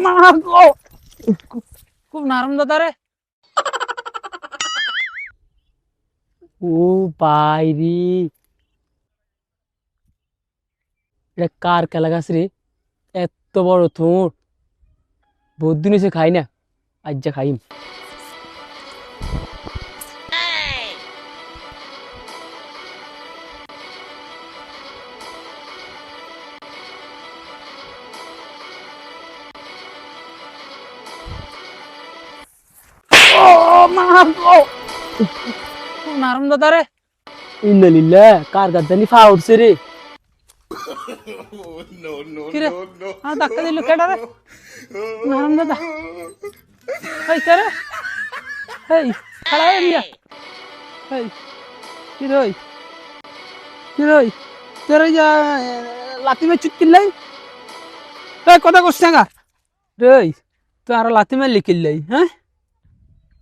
মা গো, খুব নরম দাদা রে। ও বাইরি, এটা কার কেলা গাছ রে? এত বড় থুর, বহুত দিন হয়েছে খাই না, আজ যা খাইম। ও মা গো, খুব নরম দাদা রে। ইন্নালিল্লাহ, কার গাছ জানি ফা উঠছে রে। কিরে ধাক্কা দিল কেডা রে? নরম দাদা, এই কে রে? এই খাড়া হয়ে গিয়া, এই কি রে, কি রে তোর এই যে লাথি মে চুট কিনলাই, এই কথা করছিস না রে? তুই আরো লাথি মারলি কিনলাই? হ্যাঁ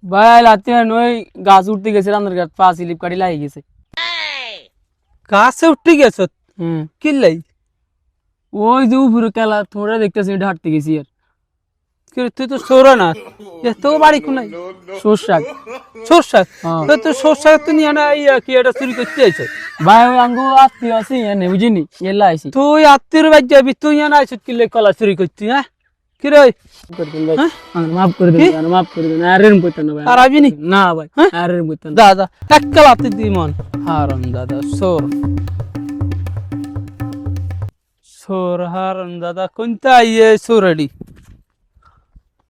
ভাই, লাথি মার নই, গাছ উঠতে গেছে, রান্নার গাছ পা স্লিপ কাটি লাগি গেছে। গাছে উঠতে গেছ? কিনলাই? ওই যে উপরে কেলা তোমরা দেখতেছি, হাঁটতে গেছি। আর তুই তো সৌরা না, তো বাড়ি কোনাই? সরষাক, সরষাক তো সরষাক তো নিয়ে না, কি এটা চুরি করতে আইছো? ভাই ওই আঙ্গু আত্মীয় আছে এনে, বুঝিনি এলা আইছি। তুই আত্মীয় বাড়ি যাবি, তুই এনে আইছো কিলে কলা চুরি করতি? হ্যাঁ কি রে, মাফ করে দেন, মাফ করে দেন, আর এরম করতেন না ভাই, আর আইবি না ভাই, আর এরম করতেন না দাদা, একটা লাথি দি মন হারাম দাদা, সোর সোর হারাম দাদা, কোনটা ইয়ে সোরাডি।